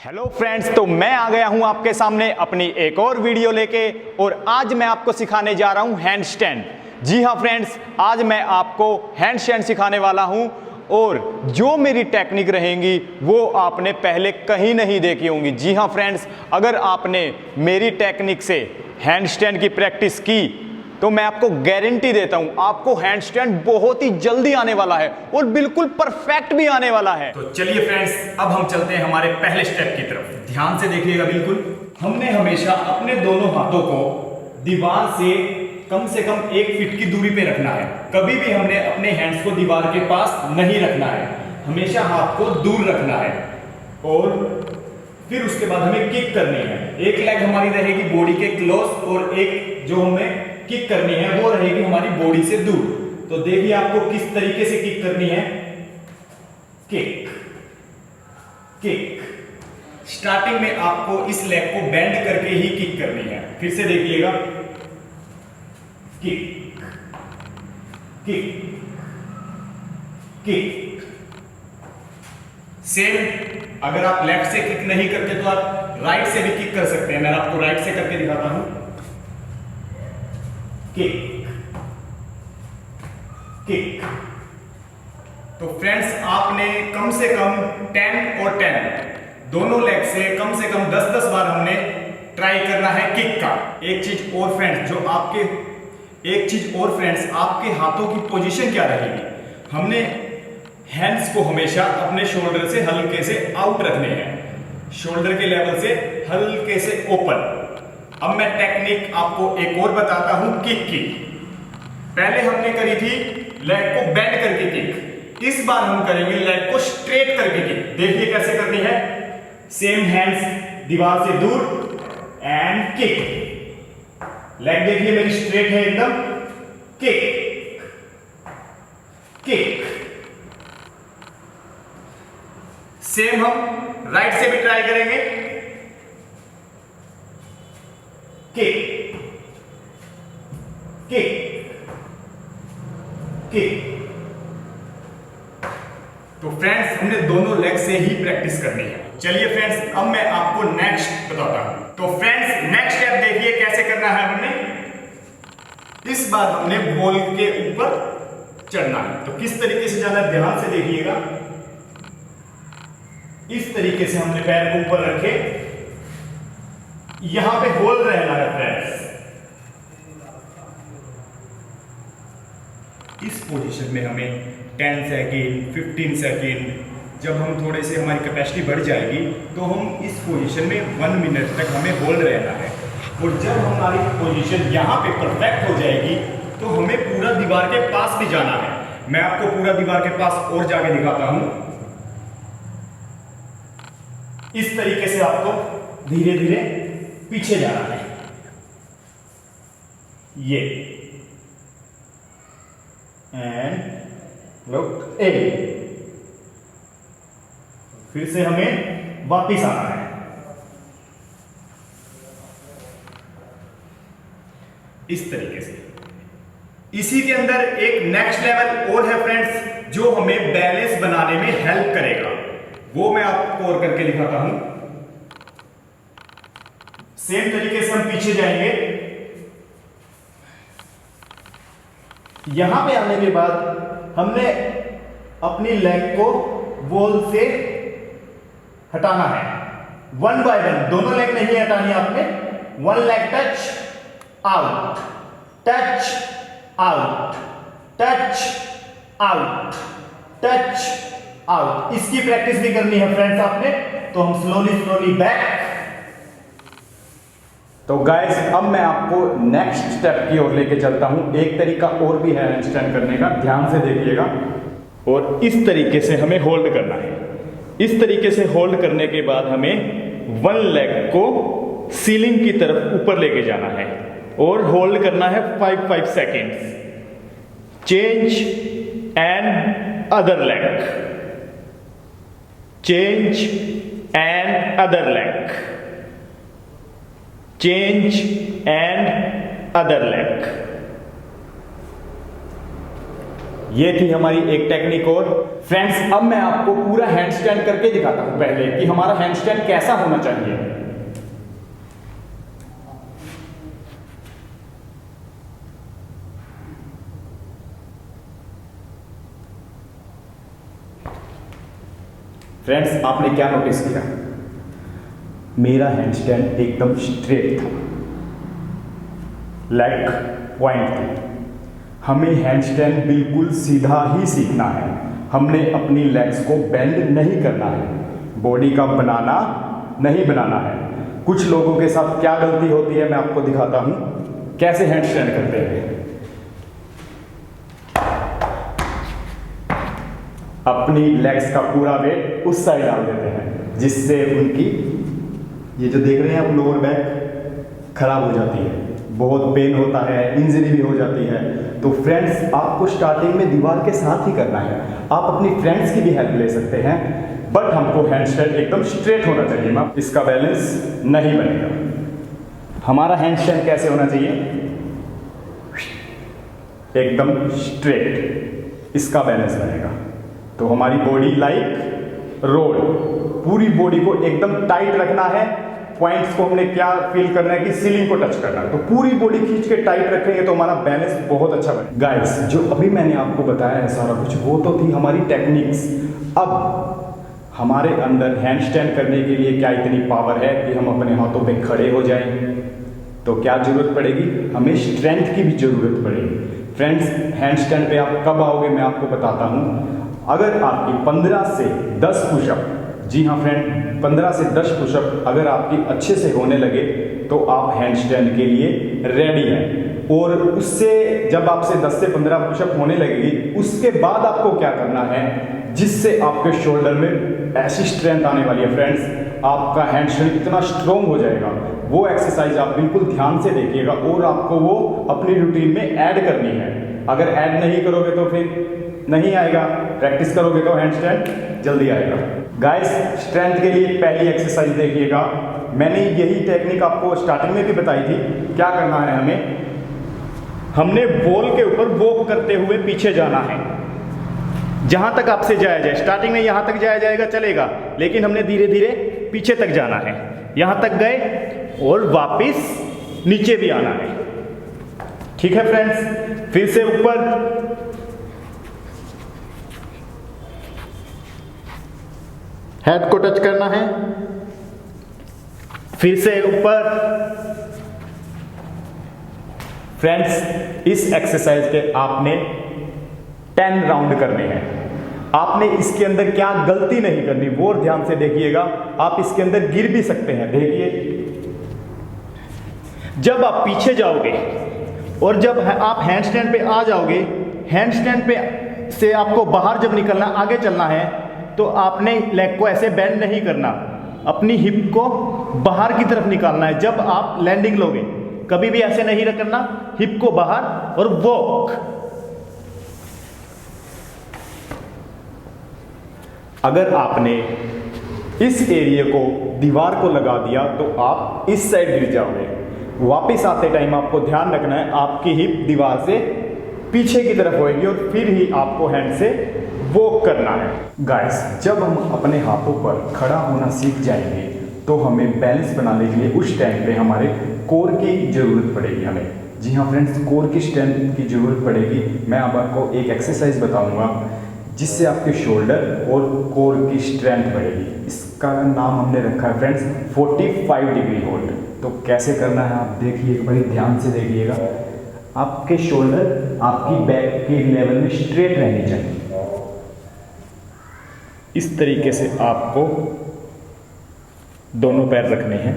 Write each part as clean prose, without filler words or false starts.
Hello friends, तो मैं आ गया हूं आपके सामने अपनी एक और वीडियो लेके और आज मैं आपको सिखाने जा रहा हूं हैंड स्टैंड। जी हां फ्रेंड्स, आज मैं आपको हैंड स्टैंड सिखाने वाला हूं और जो मेरी टेक्निक रहेंगी वो आपने पहले कहीं नहीं देखी होंगी। जी हां फ्रेंड्स, अगर आपने मेरी टेक्निक से हैंड स्टैंड की प्रैक्टिस की तो मैं आपको गारंटी देता हूं आपको हैंड स्टैंड बहुत ही जल्दी आने वाला है और बिल्कुल परफेक्ट भी आने वाला है। तो चलिए फ्रेंड्स, अब हम चलते हैं हमारे पहले स्टेप की तरफ। ध्यान से देखिएगा बिल्कुल। हमने हमेशा अपने दोनों हाथों को दीवार से कम 1 फीट की दूरी पे रखना है। कभी भी हमने अपने हैंड्स को दीवार के पास नहीं रखना है, हमेशा हाथ को दूर रखना है। और फिर उसके बाद हमें किक करनी है। एक लेग हमारी रहेगी बॉडी के क्लोज और एक जो हमें किक करनी है वो रहेगी हमारी बॉडी से दूर। तो देखिए आपको किस तरीके से किक करनी है। Kick kick. स्टार्टिंग में आपको इस लेग को बेंड करके ही किक करनी है। फिर से देखिएगा। Kick kick kick. सेम अगर आप लेफ्ट से किक नहीं करते तो आप राइट से भी किक कर सकते हैं। मैं आपको राइट से करके दिखाता हूं। Kick kick. तो फ्रेंड्स, आपने कम से कम 10 और 10 दोनों लेग से कम 10-10 बार हमने ट्राई करना है किक का। एक चीज और फ्रेंड्स, आपके हाथों की पोजीशन क्या रहेगी। हमने हैंड्स को हमेशा अपने शोल्डर से हल्के से आउट रखने हैं, शोल्डर के लेवल से हल्के से ओपन। अब मैं टेक्निक आपको एक और बताता हूं किक की। पहले हमने करी थी लेग को बेंड करके किक, इस बार हम करेंगे लेग को स्ट्रेट करके किक। देखिए कैसे करनी है। सेम हैंड्स दीवार से दूर एंड किक। लेग देखिए मेरी स्ट्रेट है एकदम। Kick kick. सेम हम राइट से भी ट्राई करेंगे। Kick kick kick. तो फ्रेंड्स, हमने दोनों लेग से ही प्रैक्टिस करनी है। चलिए फ्रेंड्स, अब मैं आपको नेक्स्ट बताता हूं। तो फ्रेंड्स, नेक्स्ट स्टेप देखिए कैसे करना है। हमने इस बार हमने बॉल के ऊपर चढ़ना है। तो किस तरीके से जाना है, ध्यान से देखिएगा। इस तरीके से हमने पैर को ऊपर रखे, यहां पे होल्ड रहना है फ्रेंड्स। इस पोजीशन में हमें 10 सेकेंड 15 सेकेंड, जब हम थोड़े से हमारी कैपेसिटी बढ़ जाएगी तो हम इस पोजीशन में 1 मिनट तक हमें होल्ड रहना है। और जब हमारी पोजीशन यहां पे परफेक्ट हो जाएगी तो हमें पूरा दीवार के पास भी जाना है। मैं आपको पूरा दीवार के पास और जाके दिखाता हूं। इस तरीके से आपको धीरे धीरे पीछे जाना है। ये एंड लुक ए। फिर से हमें वापिस आना है। इस तरीके से। इसी के अंदर एक नेक्स्ट लेवल और है फ्रेंड्स, जो हमें बैलेंस बनाने में हेल्प करेगा। वो मैं आपको और करके दिखाता हूं। सेम तरीके से हम पीछे जाएंगे। यहां पे आने के बाद हमने अपनी लेग को बॉल से हटाना है। 1 बाय 1, दोनों लेग नहीं हटानी आपने। 1 leg touch out, touch out, touch out, touch out. इसकी प्रैक्टिस भी करनी है फ्रेंड्स आपने। तो हम स्लोली बैक। तो गाइस, अब मैं आपको नेक्स्ट स्टेप की ओर लेके चलता हूं। एक तरीका और भी है हैंड स्टैंड करने का, ध्यान से देखिएगा। और इस तरीके से हमें होल्ड करना है। इस तरीके से होल्ड करने के बाद हमें 1 लेग को सीलिंग की तरफ ऊपर लेके जाना है और होल्ड करना है 5 seconds. Change and other leg, change and other leg, change and other leg. ये थी हमारी एक टेक्निक। और फ्रेंड्स अब मैं आपको पूरा हैंड स्टैंड करके दिखाता हूं पहले कि हमारा हैंड स्टैंड कैसा होना चाहिए। फ्रेंड्स आपने क्या नोटिस किया, मेरा हैंड स्टैंड एकदम स्ट्रेट था, लेग पॉइंट थी। हमें हैंड स्टैंड बिल्कुल सीधा ही सीखना है। हमने अपनी लेग्स को बेंड नहीं करना है, बॉडी का बनाना नहीं बनाना है। कुछ लोगों के साथ क्या गलती होती है मैं आपको दिखाता हूं कैसे हैंड स्टैंड करते हैं। अपनी लेग्स का पूरा वेट उस साइड डाल देते हैं, जिससे उनकी ये जो देख रहे हैं आप लोअर बैक खराब हो जाती है, बहुत पेन होता है, इंजरी भी हो जाती है। तो फ्रेंड्स आपको स्टार्टिंग में दीवार के साथ ही करना है। आप अपनी फ्रेंड्स की भी हेल्प ले सकते हैं, बट हमको हैंड स्टैंड एकदम स्ट्रेट होना चाहिए ना, इसका बैलेंस नहीं बनेगा। हमारा हैंड स्टैंड कैसे होना चाहिए, एकदम स्ट्रेट, इसका बैलेंस बनेगा। तो हमारी बॉडी लाइक रोड, पूरी बॉडी को एकदम टाइट रखना है। पॉइंट्स को हमने क्या फील करना है कि सीलिंग को टच करना है, तो पूरी बॉडी खींच के टाइट रखेंगे तो हमारा बैलेंस बहुत अच्छा बनेगा। गाइस जो अभी मैंने आपको बताया है सारा कुछ, वो तो थी हमारी टेक्निक्स। अब हमारे अंदर हैंड स्टैंड करने के लिए क्या इतनी पावर है कि हम अपने हाथों पे खड़े हो जाएं, तो क्या जरूरत पड़ेगी, हमें स्ट्रेंथ की भी जरूरत पड़ेगी। फ्रेंड्स हैंड स्टैंड पे आप कब आओगे मैं आपको बताता हूँ। अगर आपकी 15 से 10 पुशअप, जी हाँ फ्रेंड 15 से 10 पुशअप अगर आपकी अच्छे से होने लगे तो आप हैंड स्टैंड के लिए रेडी हैं। और उससे जब आपसे 10 से 15 पुशअप होने लगेगी, उसके बाद आपको क्या करना है, जिससे आपके शोल्डर में ऐसी स्ट्रेंथ आने वाली है फ्रेंड्स, आपका हैंड स्टैंड इतना स्ट्रॉन्ग हो जाएगा। वो एक्सरसाइज आप बिल्कुल ध्यान से देखिएगा और आपको वो अपनी रूटीन में ऐड करनी है। अगर ऐड नहीं करोगे तो फिर नहीं आएगा, प्रैक्टिस करोगे तो हैंड स्टैंड जल्दी आएगा। गाइस स्ट्रेंथ के लिए पहली एक्सरसाइज देखिएगा, मैंने यही टेक्निक आपको स्टार्टिंग में भी बताई थी। क्या करना है हमने बॉल के ऊपर वॉक करते हुए पीछे जाना है, जहां तक आपसे जाया जाए। स्टार्टिंग में यहां तक जाया जाएगा चलेगा, लेकिन हमने धीरे धीरे पीछे तक जाना है। यहां तक गए और वापिस नीचे भी आना है, ठीक है फ्रेंड्स। फिर से ऊपर, हेड को टच करना है, फिर से ऊपर। फ्रेंड्स इस एक्सरसाइज के आपने 10 राउंड करने हैं। आपने इसके अंदर क्या गलती नहीं करनी वो ध्यान से देखिएगा। आप इसके अंदर गिर भी सकते हैं, देखिए जब आप पीछे जाओगे और जब आप हैंड स्टैंड पे आ जाओगे, हैंड स्टैंड पे से आपको बाहर जब निकलना, आगे चलना है, तो आपने लेग को ऐसे बेंड नहीं करना, अपनी हिप को बाहर की तरफ निकालना है। जब आप लैंडिंग लोगे कभी भी ऐसे नहीं रखना, हिप को बाहर और वॉक। अगर आपने इस एरिया को दीवार को लगा दिया तो आप इस साइड गिर जाओगे। वापस आते टाइम आपको ध्यान रखना है आपकी हिप दीवार से पीछे की तरफ होएगी और फिर ही आपको हैंड से वॉक करना है। गाइस जब हम अपने हाथों पर खड़ा होना सीख जाएंगे तो हमें बैलेंस बनाने के लिए उस टाइम पे हमारे कोर की जरूरत पड़ेगी हमें। जी हाँ फ्रेंड्स, कोर की स्ट्रेंथ की जरूरत पड़ेगी। मैं अब आपको एक एक्सरसाइज बताऊंगा जिससे आपके शोल्डर और कोर की स्ट्रेंथ बढ़ेगी। इसका नाम हमने रखा है फ्रेंड्स 45 डिग्री होल्ड। तो कैसे करना है आप देखिए, एक बार ध्यान से देखिएगा। आपके शोल्डर आपकी बैक के लेवल में स्ट्रेट रहनी चाहिए। इस तरीके से आपको दोनों पैर रखने हैं।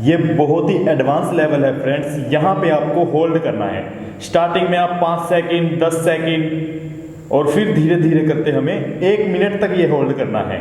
ये बहुत ही एडवांस लेवल है फ्रेंड्स, यहां पे आपको होल्ड करना है। स्टार्टिंग में आप 5 सेकंड 10 सेकंड और फिर धीरे धीरे करते हमें 1 मिनट तक ये होल्ड करना है।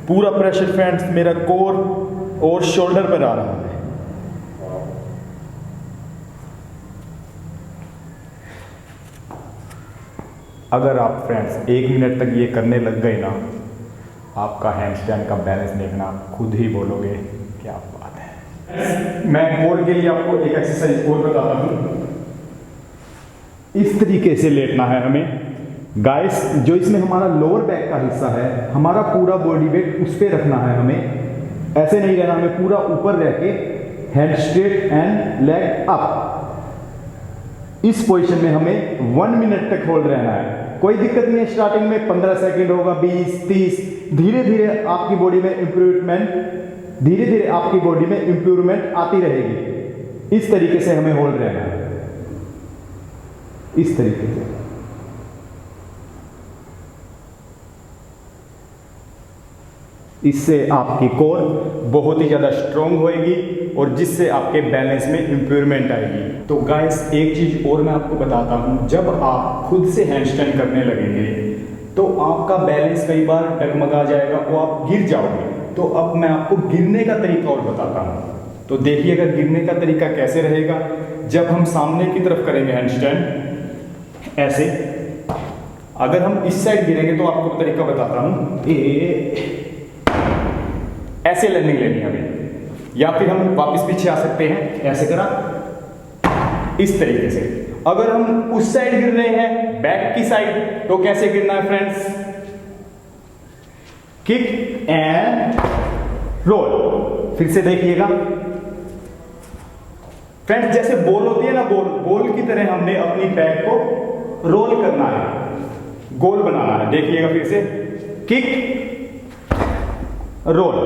पूरा प्रेशर फ्रेंड्स मेरा कोर और शोल्डर पर आ रहा है। अगर आप फ्रेंड्स 1 मिनट तक ये करने लग गए ना, आपका हैंड स्टैंड का बैलेंस देखना आप खुद ही बोलोगे क्या बात है। मैं कोर के लिए आपको एक एक्सरसाइज और बताता हूँ। इस तरीके से लेटना है हमें गाइस। जो इसमें हमारा लोअर बैक का हिस्सा है, हमारा पूरा बॉडी वेट उस पर रखना है हमें। ऐसे नहीं रहना, हमें पूरा ऊपर रह के head straight and leg up. इस पोजीशन में हमें 1 मिनट तक होल्ड रहना है। कोई दिक्कत नहीं है, स्टार्टिंग में 15 सेकंड होगा, 20, 30, धीरे धीरे आपकी बॉडी में इंप्रूवमेंट आती रहेगी। इस तरीके से हमें होल्ड रहना है, इस तरीके से। इससे आपकी कोर बहुत ही ज़्यादा स्ट्रॉन्ग होएगी और जिससे आपके बैलेंस में इंप्रूवमेंट आएगी। तो गाइस एक चीज़ और मैं आपको बताता हूँ, जब आप खुद से हैंडस्टैंड करने लगेंगे तो आपका बैलेंस कई बार डगमगा जाएगा और आप गिर जाओगे। तो अब मैं आपको गिरने का तरीका और बताता हूँ। तो देखिएगा गिरने का तरीका कैसे रहेगा। जब हम सामने की तरफ करेंगे हैंडस्टैंड ऐसे, अगर हम इस साइड गिरेंगे तो आपको तरीका बताता हूँ। ऐसे लैंडिंग लेनी है हमें, या फिर हम वापस पीछे आ सकते हैं, ऐसे करा, इस तरीके से। अगर हम उस साइड गिर रहे हैं बैक की साइड, तो कैसे गिरना है फ्रेंड्स? Kick and role. फिर से देखिएगा फ्रेंड्स, जैसे बॉल होती है ना, बॉल की तरह हमने अपनी बैक को रोल करना है, गोल बनाना है। देखिएगा फिर से, किक रोल।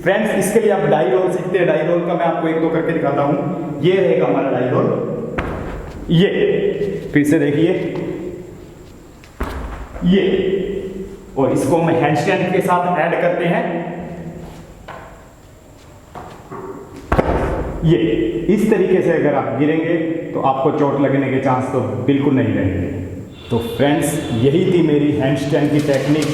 फ्रेंड्स इसके लिए आप डाई रोल सीखते हैं। डाई रोल का मैं आपको 1-2 करके दिखाता हूं। ये रहेगा हमारा डाई रोल, ये फिर से देखिए, ये, और इसको हम हैंडस्टैंड के साथ ऐड करते हैं, ये। इस तरीके से अगर आप गिरेंगे तो आपको चोट लगने के चांस तो बिल्कुल नहीं रहेंगे। तो फ्रेंड्स यही थी मेरी हैंडस्टैंड की टेक्निक।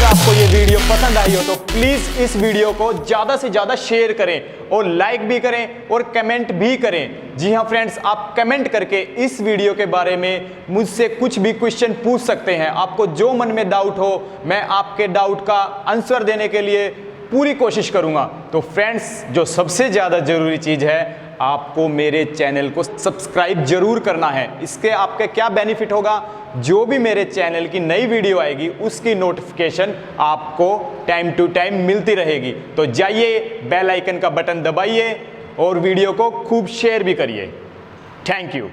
आपको ये वीडियो पसंद आई हो तो प्लीज इस वीडियो को ज्यादा से ज्यादा शेयर करें और लाइक भी करें और कमेंट भी करें। जी हाँ फ्रेंड्स, आप कमेंट करके इस वीडियो के बारे में मुझसे कुछ भी क्वेश्चन पूछ सकते हैं। आपको जो मन में डाउट हो, मैं आपके डाउट का आंसर देने के लिए पूरी कोशिश करूंगा। तो फ्रेंड्स, जो सबसे ज़्यादा ज़रूरी चीज़ है, आपको मेरे चैनल को सब्सक्राइब जरूर करना है। इसके आपके क्या बेनिफिट होगा, जो भी मेरे चैनल की नई वीडियो आएगी उसकी नोटिफिकेशन आपको टाइम टू टाइम मिलती रहेगी। तो जाइए, बेल आइकन का बटन दबाइए और वीडियो को खूब शेयर भी करिए। Thank you.